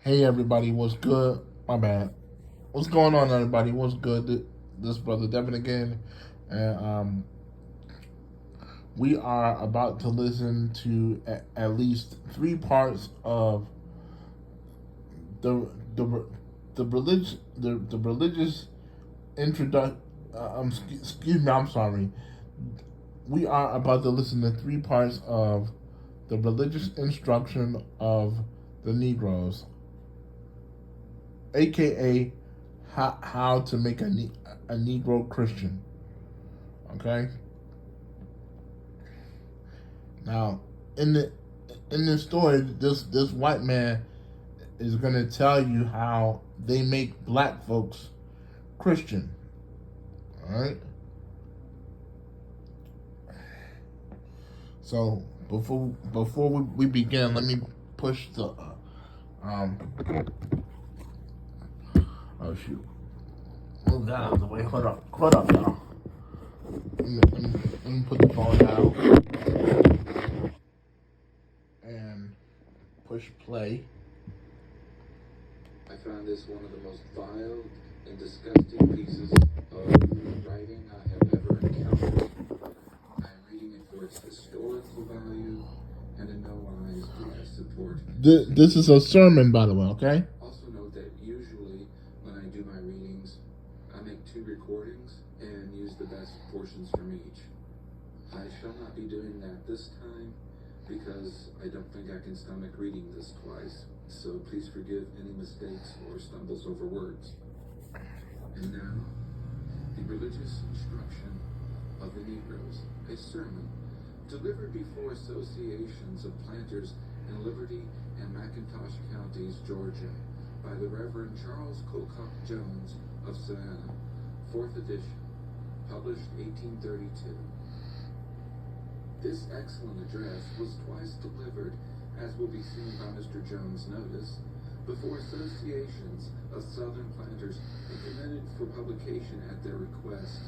Hey everybody, what's good? My bad. What's going on, everybody? What's good? This brother Devin again, and we are about to listen to at least three parts of the the the religious introduction. Excuse me, I'm sorry. We are about to listen to three parts of the religious instruction of the Negroes, aka how to make a Negro Christian. Okay. Now, in the in this story, this white man is going to tell you how they make black folks Christian. All right. So before we begin, let me push the um. Oh shoot! Move that out of the way. Hold up, y'all. Let me put the phone down and push play. I found this one of the most vile and disgusting pieces of writing I have ever encountered. I am reading it for its historical value, and in no wise do I support. This is a sermon, by the way, okay? Also note that usually when I do my readings, I make 2 recordings and use the best portions from each. I shall not be doing that this time because I don't think I can stomach reading this twice. So please forgive any mistakes or stumbles over words. And now, the religious instruction of the Negroes, a sermon delivered before associations of planters in Liberty and McIntosh counties, Georgia, by the Reverend Charles Colcock Jones of Savannah, 4th edition, published 1832. This excellent address was twice delivered, as will be seen by Mr. Jones' notice, before associations of Southern planters and committed for publication at their request.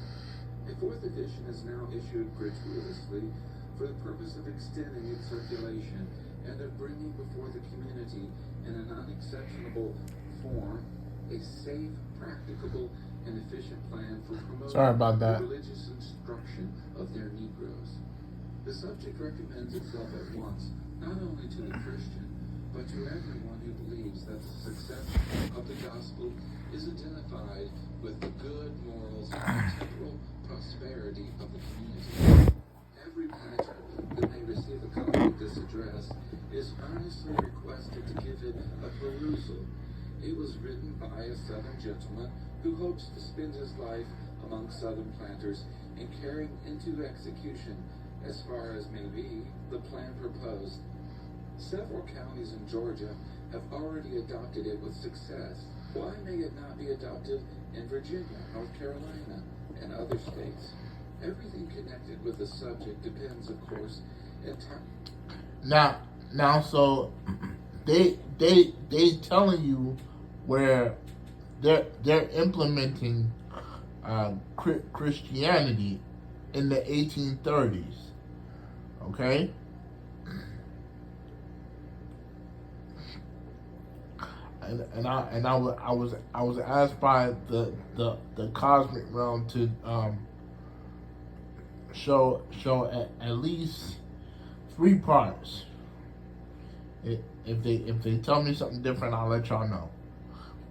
A 4th edition is now issued gratuitously for the purpose of extending its circulation and of bringing before the community in an unexceptionable form a safe, practicable, and efficient plan for promoting the religious instruction of their Negroes. The subject recommends itself at once, not only to the Christian, but to everyone who believes that the success of the gospel is identified with the good morals and temporal prosperity of the community. Every planter that may receive a copy of this address is earnestly requested to give it a perusal. It was written by a Southern gentleman who hopes to spend his life among Southern planters in carrying into execution, as far as may be, the plan proposed. Several counties in Georgia have already adopted it with success. Why may it not be adopted in Virginia, North Carolina, and other states? Everything connected with the subject depends, of course, Now, so they telling you where they're implementing Christianity in the 1830s. Okay. I was asked by the cosmic realm to show at least three parts. If they tell me something different, I'll let y'all know.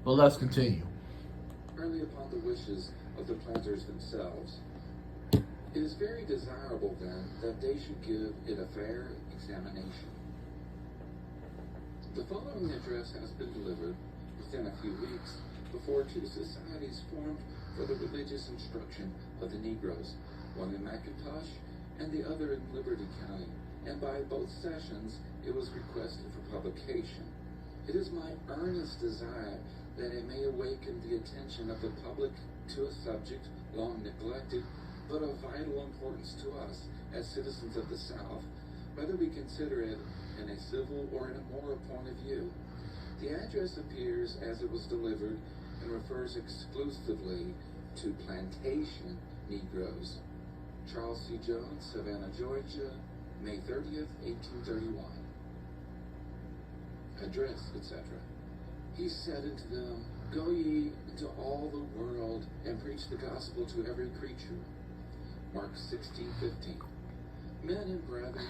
But let's continue. Early upon the wishes of the planters themselves, it is very desirable then that they should give it a fair examination. The following address has been delivered within a few weeks before 2 societies formed for the religious instruction of the Negroes, one in McIntosh and the other in Liberty County, and by both sessions it was requested for publication. It is my earnest desire that it may awaken the attention of the public to a subject long neglected, but of vital importance to us as citizens of the South, whether we consider it in a civil or in a moral point of view. The address appears as it was delivered and refers exclusively to plantation Negroes. Charles C. Jones, Savannah, Georgia, May 30th, 1831. Address, etc. He said unto them, Go ye into all the world, and preach the gospel to every creature. Mark 16:15. Men and brethren,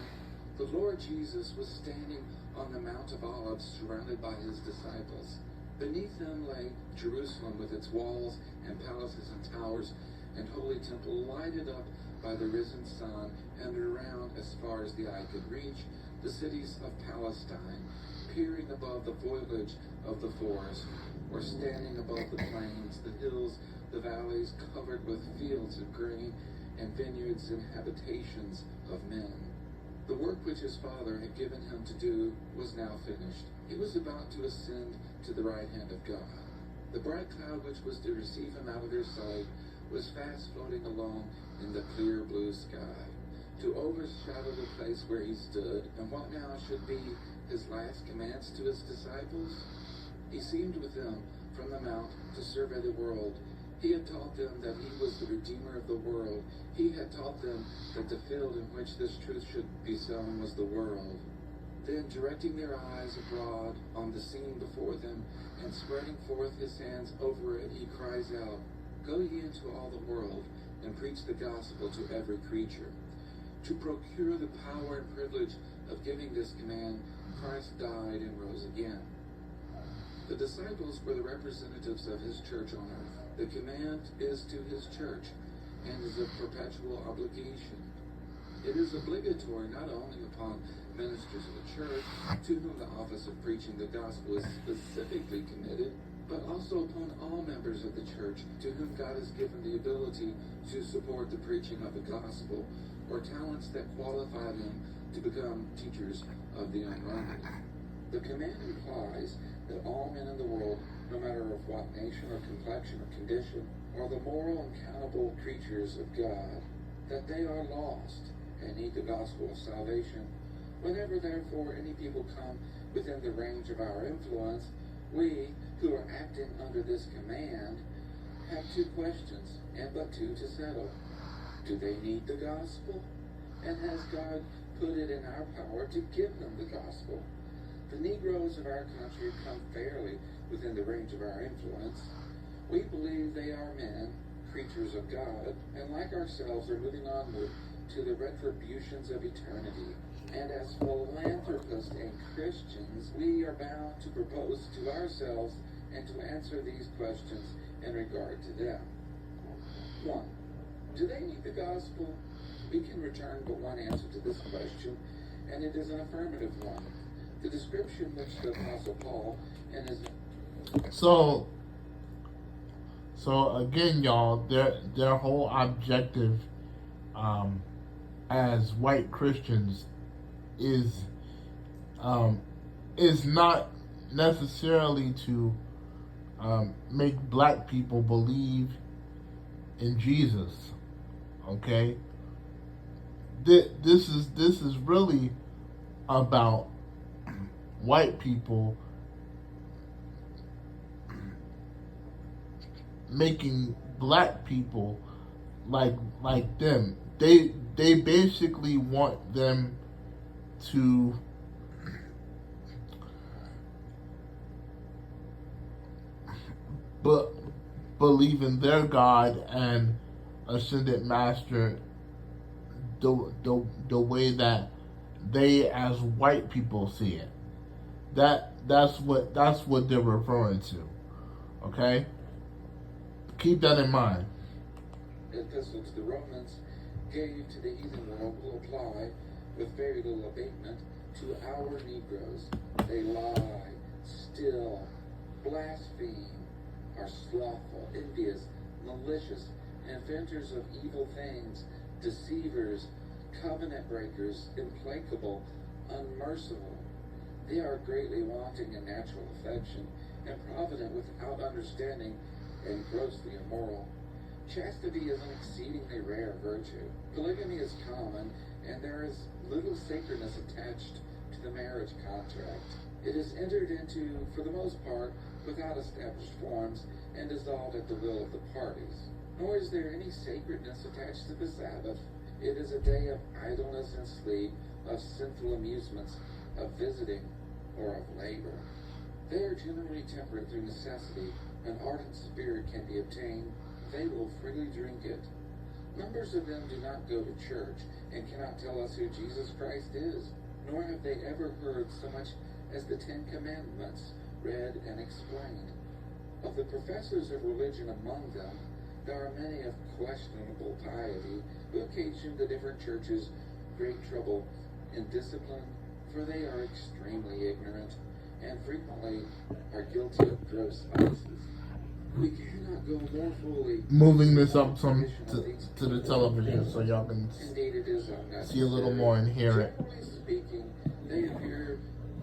the Lord Jesus was standing on the Mount of Olives, surrounded by his disciples. Beneath them lay Jerusalem with its walls and palaces and towers, and holy temple lighted up by the risen sun, and around as far as the eye could reach, the cities of Palestine, peering above the foliage of the forest, or standing above the plains, the hills, the valleys, covered with fields of grain, and vineyards and habitations of men. The work which his Father had given him to do was now finished. He was about to ascend to the right hand of God. The bright cloud which was to receive him out of their sight was fast floating along in the clear blue sky, to overshadow the place where he stood. And what now should be his last commands to his disciples? He seemed with them from the mount to survey the world. He had taught them that he was the Redeemer of the world. He had taught them that the field in which this truth should be sown was the world. Then, directing their eyes abroad on the scene before them, and spreading forth his hands over it, he cries out, Go ye into all the world, and preach the gospel to every creature. To procure the power and privilege of giving this command, Christ died and rose again. The disciples were the representatives of his church on earth. The command is to his church, and is a perpetual obligation. It is obligatory not only upon ministers of the church, to whom the office of preaching the gospel is specifically committed, but also upon all members of the church to whom God has given the ability to support the preaching of the gospel, or talents that qualify them to become teachers of the unlearned. The command implies that all men in the world, no matter of what nation or complexion or condition, are the moral and accountable creatures of God, that they are lost and need the gospel of salvation. Whenever, therefore, any people come within the range of our influence, we, who are acting under this command, have two questions, and but two to settle. Do they need the gospel? And has God put it in our power to give them the gospel? The Negroes of our country come fairly within the range of our influence. We believe they are men, creatures of God, and like ourselves are moving onward to the retributions of eternity. And as philanthropists and Christians, we are bound to propose to ourselves and to answer these questions in regard to them. 1. Do they need the gospel? We can return but one answer to this question, and it is an affirmative one. The description which the Apostle Paul and his... So again, y'all, their whole objective as white Christians is not necessarily to make black people believe in Jesus. Okay, this is really about white people making black people like them. They basically want them to believe in their God and ascended master the way that they as white people see it. That's what they're referring to. Okay? Keep that in mind. Epistle to the Romans gave to the heathen world will apply with very little abatement to our Negroes. They lie, steal, blaspheme, are slothful, envious, malicious, inventors of evil things, deceivers, covenant breakers, implacable, unmerciful. They are greatly wanting in natural affection, improvident without understanding, and grossly immoral. Chastity is an exceedingly rare virtue. Polygamy is common, and there is little sacredness attached to the marriage contract. It is entered into, for the most part, without established forms, and dissolved at the will of the parties. Nor is there any sacredness attached to the Sabbath. It is a day of idleness and sleep, of sinful amusements, of visiting, or of labor. They are generally temperate through necessity. An ardent spirit can be obtained. They will freely drink it. Numbers of them do not go to church and cannot tell us who Jesus Christ is, nor have they ever heard so much as the Ten Commandments read and explained. Of the professors of religion among them, there are many of questionable piety who occasion the different churches great trouble in discipline, for they are extremely ignorant and frequently are guilty of gross vices. We cannot go more fully. Moving this up some to the television so y'all can Indeed, it is see a little more and hear it. Generally speaking, they appear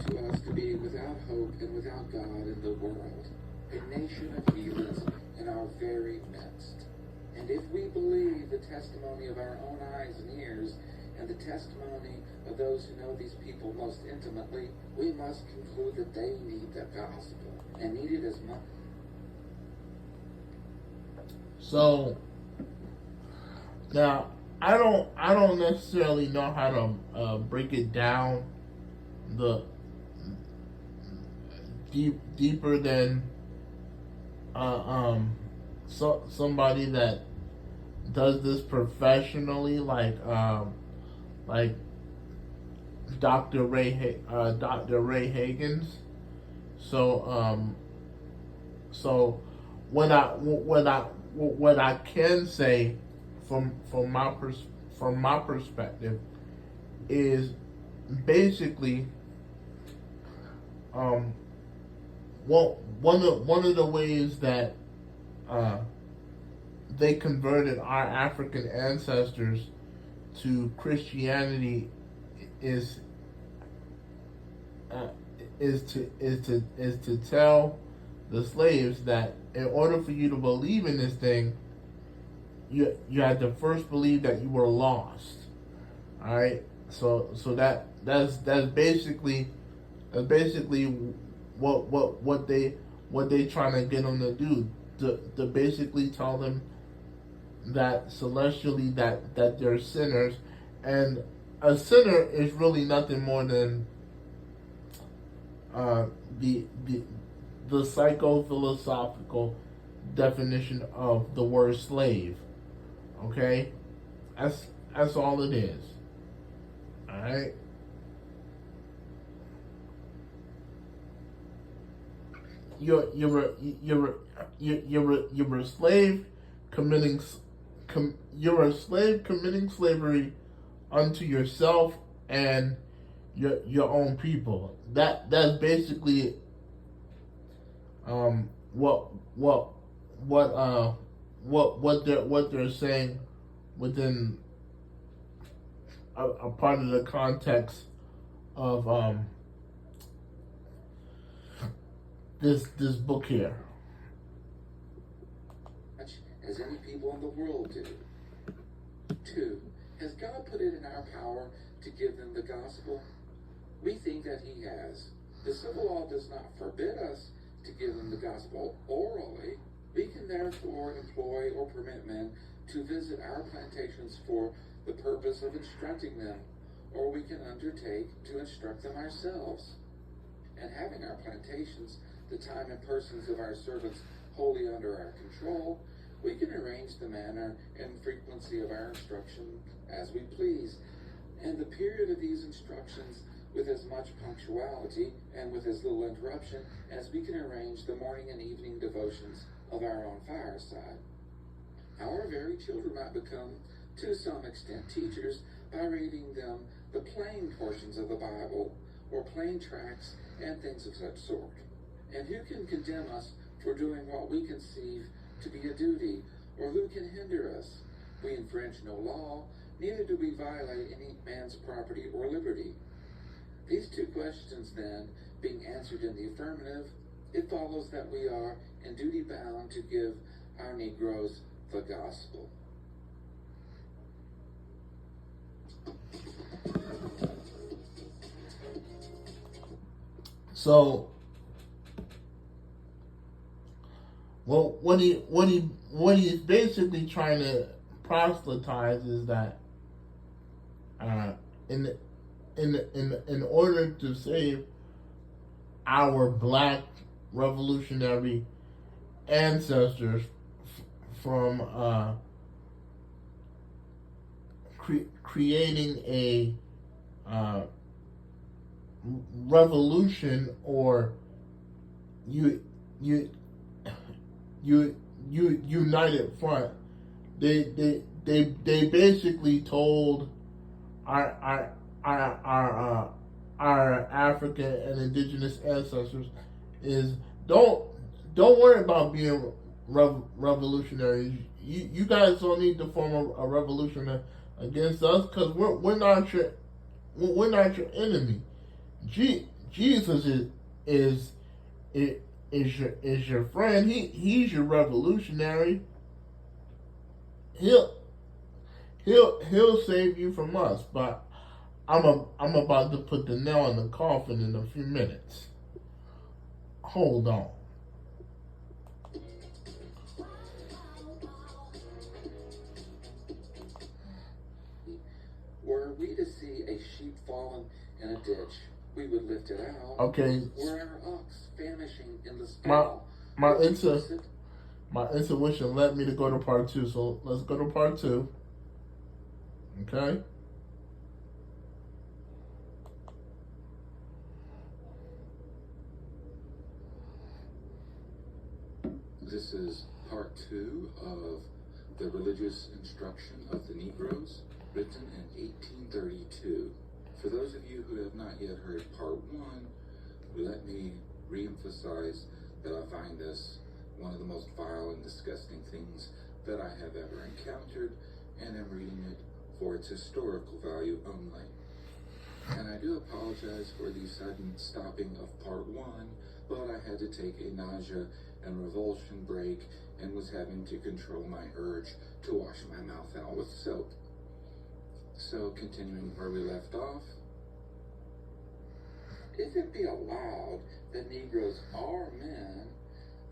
to us to be without hope and without God in the world, a nation of heathens in our very midst. And if we believe the testimony of our own eyes and ears, and the testimony of those who know these people most intimately, we must conclude that they need the gospel, and need it as much. So now I don't necessarily know how to break it down deeper than somebody that does this professionally, like Dr. Ray Hagins. So what I can say from my perspective is basically one of the ways that they converted our African ancestors to Christianity is to tell the slaves that in order for you to believe in this thing, you had to first believe that you were lost. All right, so that's basically what they trying to get them to do, to basically tell them that celestially that they're sinners, and a sinner is really nothing more than the psycho-philosophical definition of the word slave. Okay, that's all it is. All right. You're a slave committing slavery unto yourself and your own people. That's basically what they're saying within a part of the context of this book here. As any people in the world do. 2. Has God put it in our power to give them the gospel? We think that He has. The civil law does not forbid us to give them the gospel orally. We can therefore employ or permit men to visit our plantations for the purpose of instructing them, or we can undertake to instruct them ourselves. And having our plantations, the time and persons of our servants wholly under our control, we can arrange the manner and frequency of our instruction as we please, and the period of these instructions with as much punctuality and with as little interruption as we can arrange the morning and evening devotions of our own fireside. Our very children might become, to some extent, teachers by reading them the plain portions of the Bible, or plain tracts and things of such sort. And who can condemn us for doing what we conceive to be a duty, or who can hinder us? We infringe no law, neither do we violate any man's property or liberty. These two questions, then, being answered in the affirmative, it follows that we are in duty bound to give our Negroes the gospel. So, well, what he's basically trying to proselytize is that in order to save our black revolutionary ancestors from creating a uh, revolution, or you you united front. They basically told our our our African and indigenous ancestors is don't worry about being revolutionaries. You guys don't need to form a revolution against us, because we're not your enemy. Jesus is is your friend. He's your revolutionary. He'll he'll save you from us. But I'm about to put the nail in the coffin in a few minutes. Hold on. Were we to see a sheep fallen in a ditch, we would lift it out. Okay. Were our ox famishing in the stall, my intuition led me to go to part 2, so let's go to part 2. Okay. This is part 2 of the religious instruction of the Negroes, written in 1832. For those of you who have not yet heard part 1, let me reemphasize that I find this one of the most vile and disgusting things that I have ever encountered, and am reading it for its historical value only. And I do apologize for the sudden stopping of part 1, but I had to take a nausea and revulsion break and was having to control my urge to wash my mouth out with soap. So, continuing where we left off. If it be allowed that Negroes are men,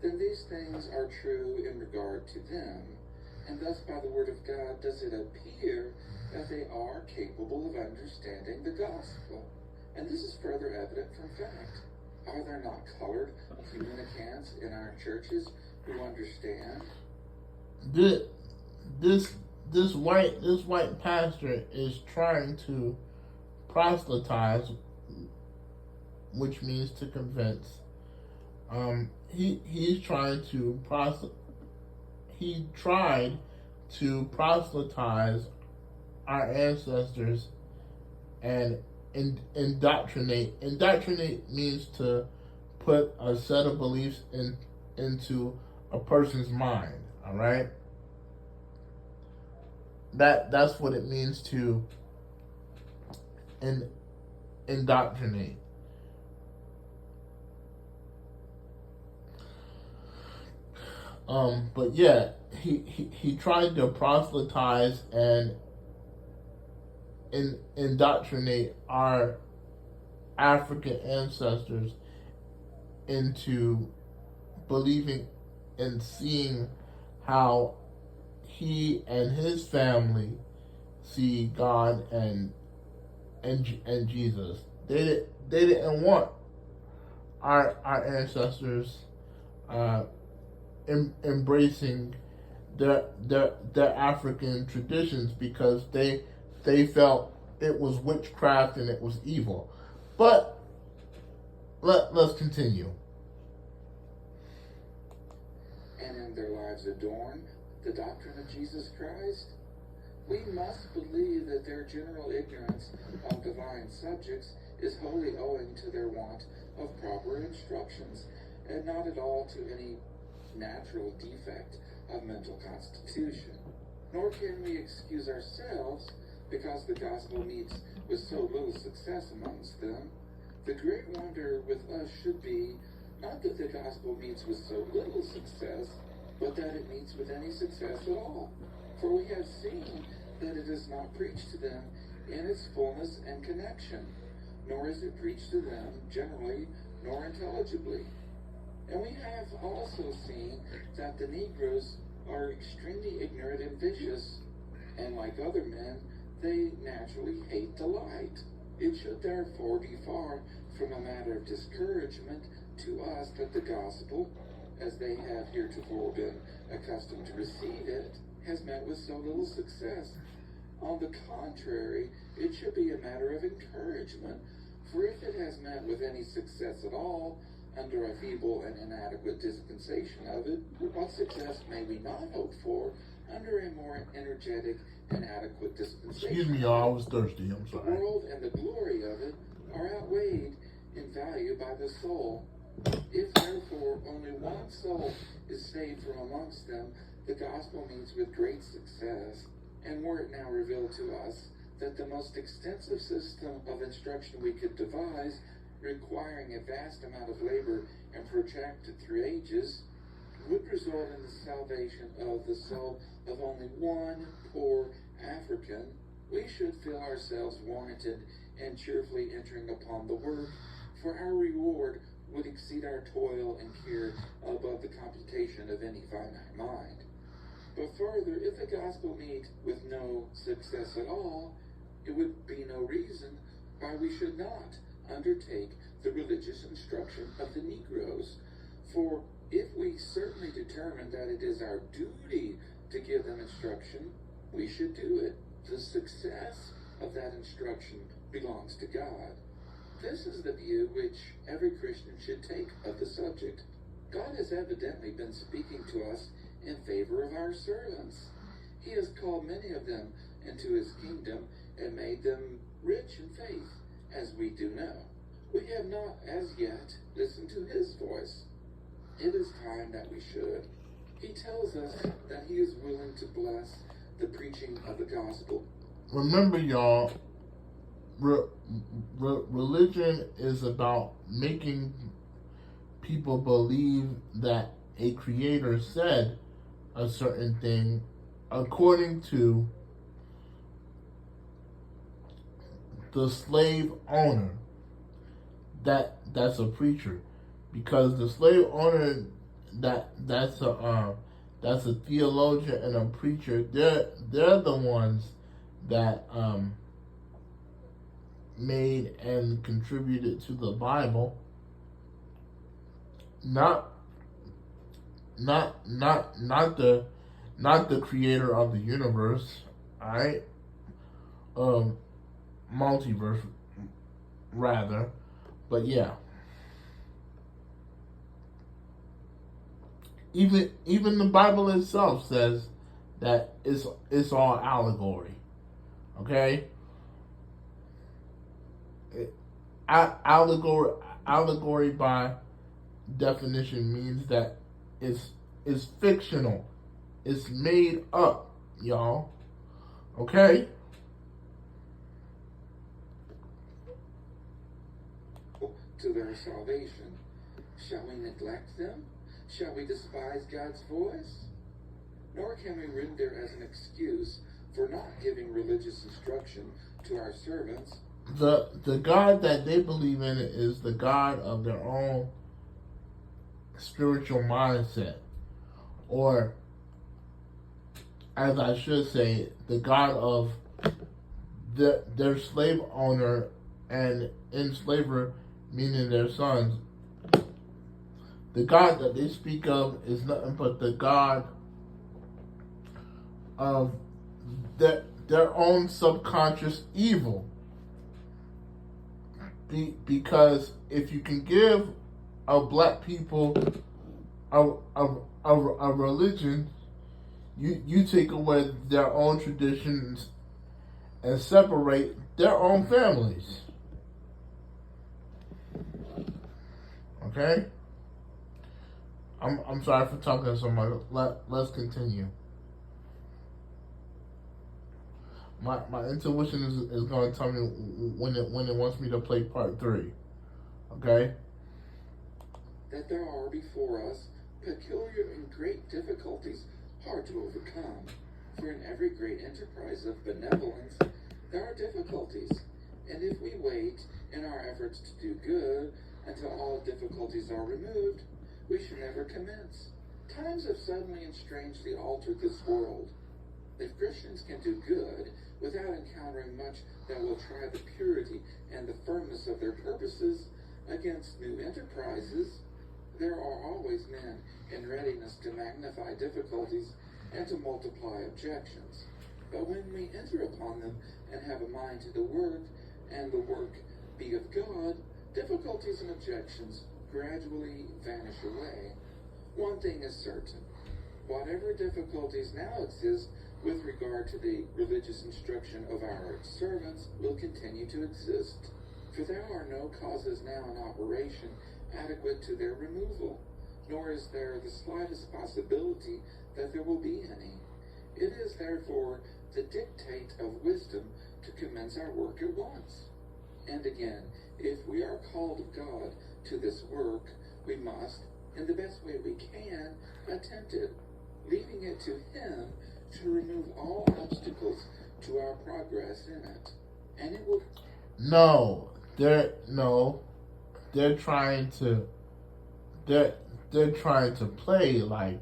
then these things are true in regard to them, and thus by the word of God does it appear that they are capable of understanding the gospel. And this is further evident from fact. Are there not colored communicants in our churches who understand? This white pastor is trying to proselytize, which means to convince. He tried to proselytize our ancestors and indoctrinate. Indoctrinate means to put a set of beliefs into a person's mind. All right. That's what it means to indoctrinate. But yeah, he tried to proselytize and indoctrinate our African ancestors into believing and seeing how he and his family see God and Jesus. They didn't want our ancestors embracing their African traditions, because they felt it was witchcraft and it was evil. But let's continue. And in their lives adorn the doctrine of Jesus Christ? We must believe that their general ignorance of divine subjects is wholly owing to their want of proper instructions, and not at all to any natural defect of mental constitution. Nor can we excuse ourselves because the gospel meets with so little success amongst them. The great wonder with us should be not that the gospel meets with so little success, but that it meets with any success at all. For we have seen that it is not preached to them in its fullness and connection, nor is it preached to them generally nor intelligibly. And we have also seen that the Negroes are extremely ignorant and vicious, and like other men, they naturally hate the light. It should therefore be far from a matter of discouragement to us that the gospel, as they have heretofore been accustomed to receive it, has met with so little success. On the contrary, it should be a matter of encouragement, for if it has met with any success at all, under a feeble and inadequate dispensation of it, what success may we not hope for under a more energetic and adequate dispensation? Excuse me, y'all, I was thirsty, I'm The sorry. world and the glory of it are outweighed in value by the soul. If therefore only one soul is saved from amongst them, the gospel meets with great success. And were it now revealed to us that the most extensive system of instruction we could devise, requiring a vast amount of labor and protracted through ages, would result in the salvation of the soul of only one poor African, we should feel ourselves warranted in cheerfully entering upon the work, for our reward would exceed our toil and care above the computation of any finite mind. But further, if the gospel meet with no success at all, it would be no reason why we should not undertake the religious instruction of the Negroes. For if we certainly determine that it is our duty to give them instruction, we should do it. The success of that instruction belongs to God. This is the view which every Christian should take of the subject. God has evidently been speaking to us in favor of our servants. He has called many of them into his kingdom and made them rich in faith, as we do know. We have not as yet listened to his voice. It is time that we should. He tells us that he is willing to bless the preaching of the gospel. Remember, y'all, religion is about making people believe that a creator said a certain thing according to the slave owner that's a preacher, because the slave owner that's a theologian and a preacher, they're the ones that made and contributed to the Bible, not the creator of the universe, alright? Multiverse rather. But yeah. Even the Bible itself says that it's all allegory. Okay? Allegory by definition means that it's fictional. It's made up, y'all. Okay? To their salvation. Shall we neglect them? Shall we despise God's voice? Nor can we render as an excuse for not giving religious instruction to our servants. The God that they believe in is the God of their own spiritual mindset. Or, as I should say, the God of their slave owner and enslaver, meaning their sons. The God that they speak of is nothing but the God of their own subconscious evil. Because if you can give a black people a religion, you take away their own traditions and separate their own families. Okay? I'm sorry for talking so much. Let's continue. My intuition is going to tell me when it wants me to play part 3. Okay? That there are before us peculiar and great difficulties hard to overcome. For in every great enterprise of benevolence there are difficulties. And if we wait in our efforts to do good until all difficulties are removed, we should never commence. Times have suddenly and strangely altered this world. If Christians can do good without encountering much that will try the purity and the firmness of their purposes against new enterprises, there are always men in readiness to magnify difficulties and to multiply objections. But when we enter upon them and have a mind to the work, and the work be of God, difficulties and objections gradually vanish away. One thing is certain: whatever difficulties now exist with regard to the religious instruction of our servants will continue to exist, for there are no causes now in operation adequate to their removal, nor is there the slightest possibility that there will be any. It is therefore the dictate of wisdom to commence our work at once. And again, if we are called of God to this work, we must, in the best way we can, attempt it, leaving it to Him to remove all obstacles to our progress in it. And it will... They're trying to play like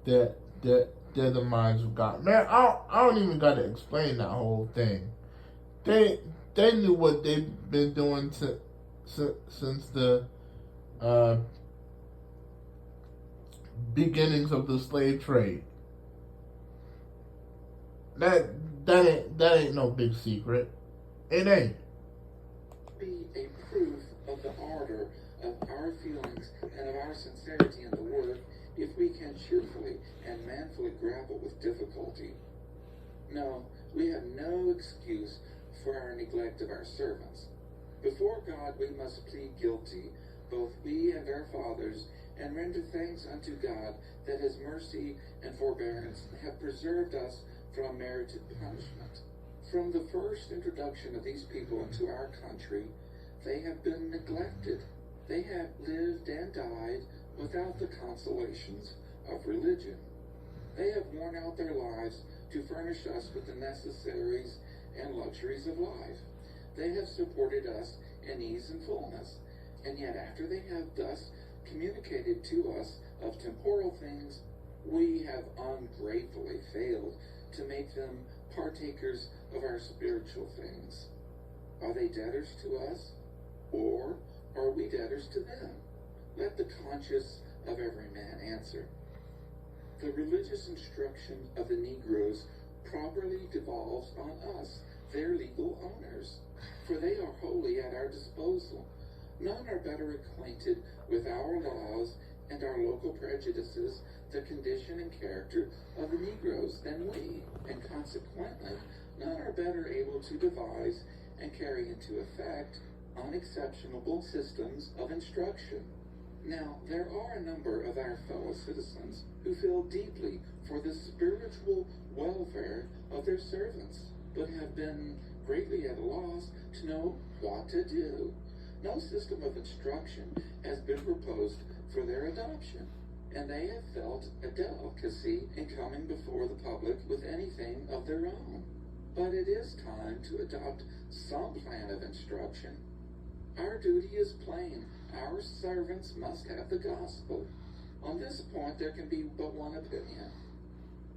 they're the minds of God. Man, I don't even gotta explain that whole thing. They knew what they've been doing since the beginnings of the slave trade. That ain't no big secret. It ain't. Be a proof of the ardor of our feelings and of our sincerity in the work if we can cheerfully and manfully grapple with difficulty. No, we have no excuse for our neglect of our servants. Before God we must plead guilty, both we and our fathers, and render thanks unto God that His mercy and forbearance have preserved us from merited punishment. From the first introduction of these people into our country, they have been neglected. They have lived and died without the consolations of religion. They have worn out their lives to furnish us with the necessaries and luxuries of life. They have supported us in ease and fullness, and yet after they have thus communicated to us of temporal things, we have ungratefully failed to make them partakers of our spiritual things. Are they debtors to us, or are we debtors to them? Let the conscience of every man answer. The religious instruction of the Negroes properly devolves on us, their legal owners, for they are wholly at our disposal. None are better acquainted with our laws and our local prejudices, the condition and character of the Negroes than we, and consequently, none are better able to devise and carry into effect unexceptionable systems of instruction. Now, there are a number of our fellow citizens who feel deeply for the spiritual welfare of their servants, but have been greatly at a loss to know what to do. No system of instruction has been proposed for their adoption, and they have felt a delicacy in coming before the public with anything of their own. But it is time to adopt some plan of instruction. Our duty is plain. Our servants must have the gospel. On this point there can be but one opinion.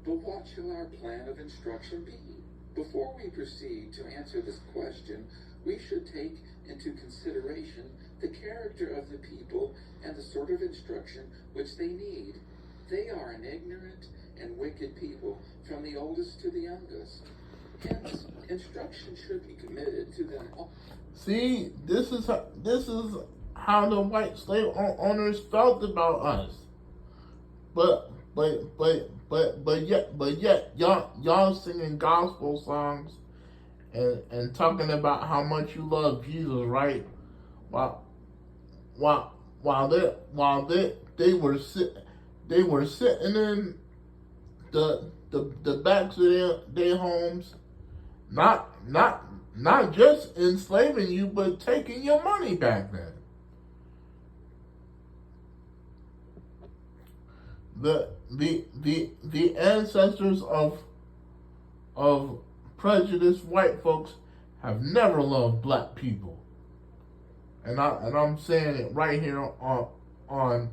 But what shall our plan of instruction be? Before we proceed to answer this question, we should take into consideration the character of the people and the sort of instruction which they need. They are an ignorant and wicked people, from the oldest to the youngest. Hence, instruction should be committed to them all. See, this is how the white slave owners felt about us. But yet, y'all singing gospel songs and talking about how much you love Jesus, right? While they were sitting in the backs of their homes, not just enslaving you, but taking your money back then. The ancestors of prejudiced white folks have never loved black people, and I'm saying it right here on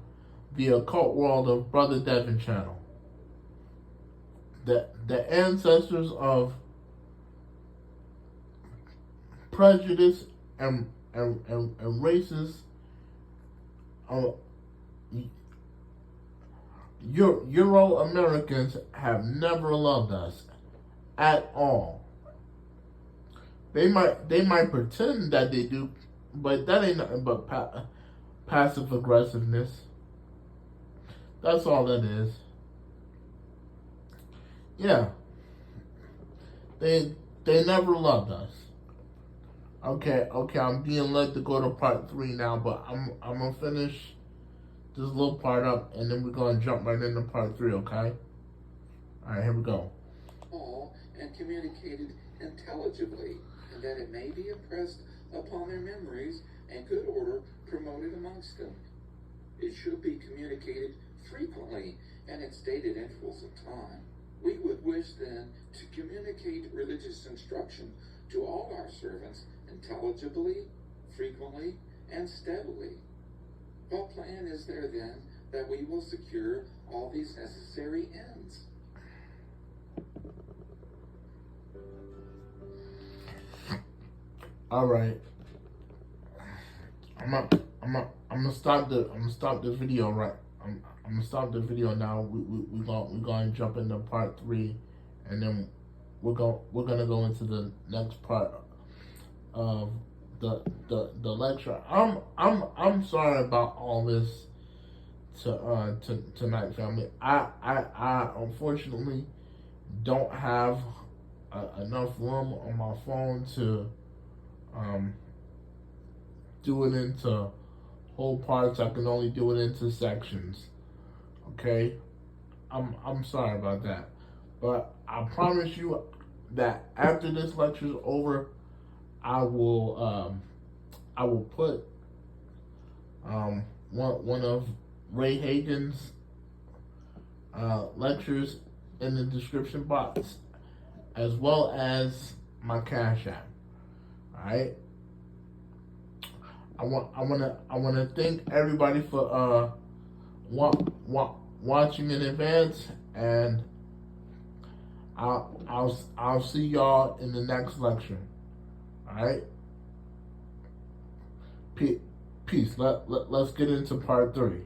the Occult World of Brother Devin channel. the ancestors of prejudice and racist Euro Americans have never loved us at all. They might pretend that they do, but that ain't nothing but passive aggressiveness. That's all that is. Yeah. They never loved us. Okay, I'm being led to go to part 3 now, but I'm gonna finish this little part up, and then we're gonna jump right into part 3. Okay. All right, here we go. And communicated intelligibly, and that it may be impressed upon their memories and good order promoted amongst them. It should be communicated frequently and at stated intervals of time. We would wish then to communicate religious instruction to all our servants intelligibly, frequently, and steadily. What plan is there then that we will secure all these necessary ends? All right. I'm gonna stop the video right. I'm gonna stop the video now. We're gonna jump into part 3, and then we're gonna go into the next part of the lecture. I'm sorry about all this tonight, family. I unfortunately don't have enough room on my phone to do it into whole parts. I can only do it into sections. Okay, I'm sorry about that, but I promise you that after this lecture is over, I will put one of Ray Hagen's lectures in the description box, as well as my Cash App. All right. I want to thank everybody for watching in advance, and I'll see y'all in the next lecture. All right. Peace. Let's get into part 3.